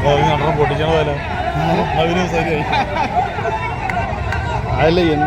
രണ്ടെണ്ണം പൊട്ടിച്ചാൽ പോലെ അതിന് ശരിയായി അതല്ലേ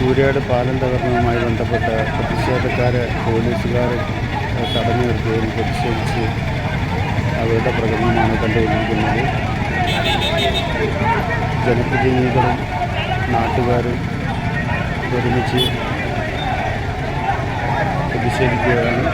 കൂരിയാട് പാലം തകർന്നതുമായി ബന്ധപ്പെട്ട് പ്രതിഷേധക്കാരെ പോലീസുകാർ തടഞ്ഞു നിർത്തുകയും പ്രതിഷേധിച്ച് അവരുടെ പ്രകടനമാണ് കണ്ടുകൊണ്ടിരിക്കുന്നത്. ജനപ്രതിനിധികളും നാട്ടുകാരും ഒരുമിച്ച് പ്രതിഷേധിക്കുകയാണ്.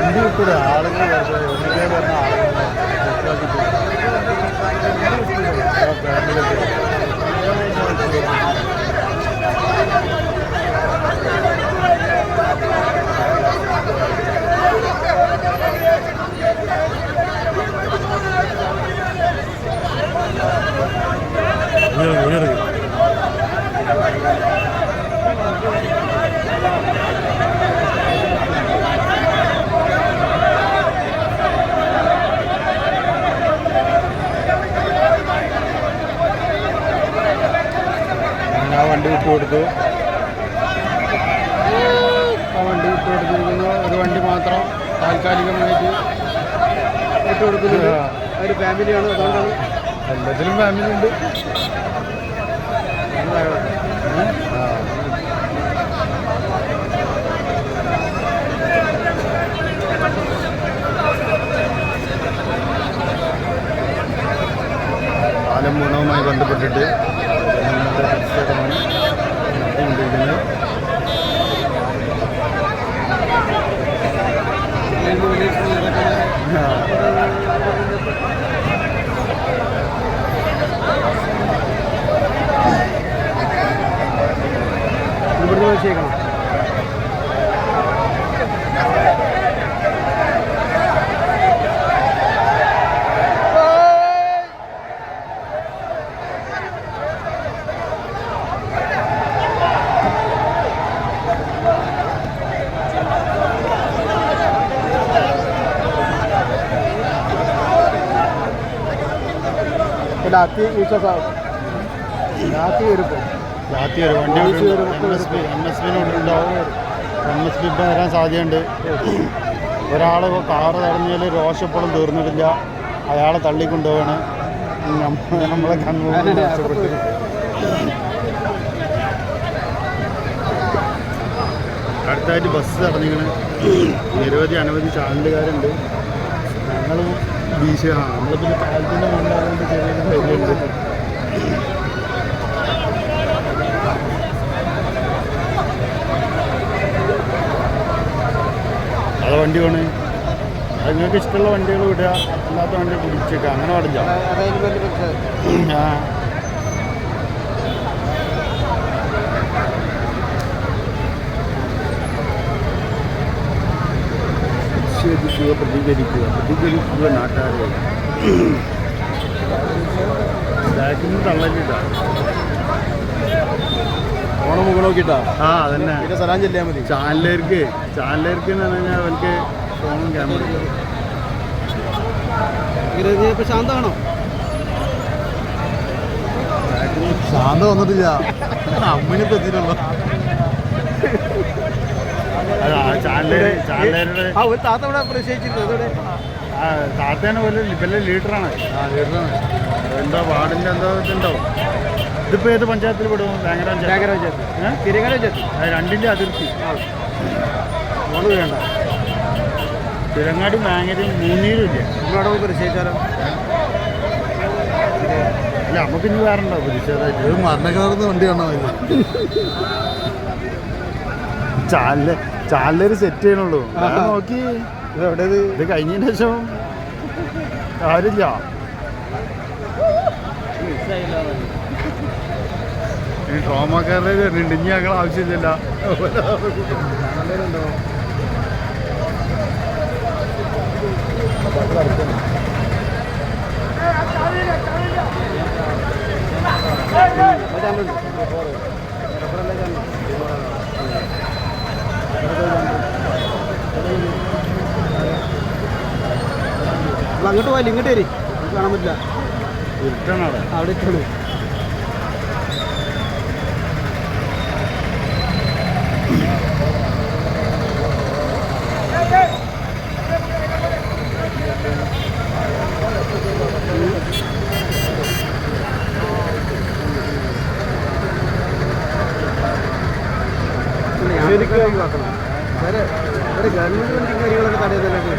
വണ്ടി വിട്ടൂടെ ആളുകൾ പറഞ്ഞ വണ്ടി വിട്ടുകൊടുത്തു. ആ വണ്ടി വിട്ടുകൊടുത്തിരിക്കുന്നു. ഒരു വണ്ടി മാത്രം താൽക്കാലികമായിട്ട് വിട്ടുകൊടുക്കുന്നുണ്ട്. ഒരു ഫാമിലിയാണ്, അതുകൊണ്ടാണ്. എല്ലാത്തിലും ഫാമിലി ഉണ്ട്. പാലം പൂർണ്ണവുമായി ബന്ധപ്പെട്ടിട്ട് പ്രതിഷേധമാണ് നടത്തിക്കൊണ്ടിരിക്കുന്നത്. ഇവിടുന്ന് വെച്ചേക്കണം. राती ऊँचा सा राती രാത്രി ഒരു വണ്ടി MSPനോടുണ്ടാവും. MSP ഇപ്പം വരാൻ സാധ്യതയുണ്ട്. ഒരാൾ കാറ് തടഞ്ഞാൽ രോഷപ്പോഴും തീർന്നിട്ടില്ല, അയാളെ തള്ളിക്കൊണ്ടുപോവാണ്. നമ്മളെ കൺമുമ്പിൽ നഷ്ടപ്പെട്ടു. അടുത്തായിട്ട് ബസ് തടഞ്ഞിങ്ങനെ നിരവധി അനവധി ചാനലുകാരുണ്ട്. ഞങ്ങളും നമ്മൾ പിന്നെ കാലത്തിൻ്റെ മുണ്ടായതുകൊണ്ട് ചെറിയ ധൈര്യമുണ്ട്. അത് വണ്ടി വേണേ അത് നിങ്ങൾക്ക് ഇഷ്ടമുള്ള വണ്ടികൾ വിടുക, അല്ലാത്ത വണ്ടി പിടിച്ചേക്കുക, അങ്ങനെ പാടില്ല. ആ പ്രതികരിക്കുക നാട്ടുകാരെ ബാക്കിൽ നിന്ന് തള്ളലിട്ടാ ഓണം മുഖം നോക്കിയിട്ടാ. ആ അതന്നെ സലാം ചെല്ലിയാൽ മതി. ചാനലേർക്ക് എന്ന് പറഞ്ഞാൽ അവർക്ക് ഫോണും ക്യാമറയും. ഇപ്പം ശാന്തമാണോ? ശാന്ത വന്നിട്ടില്ല, അമ്മിനിപ്പോൾ എത്തിയിട്ടുള്ളൂ. താത്തേനെ പോലെ വലിയ ലീഡറാണ്. എന്താ വാർഡിൻ്റെ എന്തോ ഇതുണ്ടാവും. ഇതിപ്പോൾ ഏത് പഞ്ചായത്തിൽ പെടും? ഭയങ്കര പഞ്ചായത്ത് രണ്ടിൻ്റെ അതിർത്തി. നമ്മൾ വേണ്ട തിരങ്ങാടി മാങ്ങരയും മൂന്നീരും ഇല്ല. നമ്മളവിടെ പ്രതിഷേധിച്ചാലോ? അല്ല നമുക്ക് ഇനി വേറെ ഉണ്ടോ പ്രതിഷേധമായിട്ട്? മരണക്കാർന്ന് വണ്ടി കാണാൻ ചാനലൊരു സെറ്റ് ചെയ്യണുള്ളൂ. നോക്കി ഇതെവിടെ ഇത് കഴിഞ്ഞതിന് ശേഷം കാര്യമില്ല. ഈ ട്രോമാക്കാരുടെ വരുന്നുണ്ട്, ഇനി ഞങ്ങൾ ആവശ്യമില്ല. അങ്ങോട്ട് പോയാലും ഇങ്ങോട്ട് വരി, കാണാൻ പറ്റില്ല. ഇരുട്ടാണ് അവിടെ ഇട്ടാണ്. ശരിക്കും ഒഴിവാക്കണം. ഒരു ഗവൺമെൻറ് വണ്ടി കാര്യങ്ങളൊക്കെ തടയുന്നതിനൊക്കെ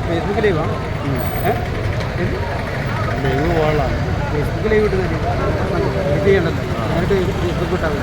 ഫേസ്ബുക്ക് ലൈവാ? ലൈവ് പോകാനുള്ള ഫേസ്ബുക്ക് ലൈവ് ഇട്ടുന്നില്ല, ഇത് ചെയ്യണ്ടല്ലോ. നേരിട്ട് ഫേസ്ബുക്ക് ഇട്ടാൽ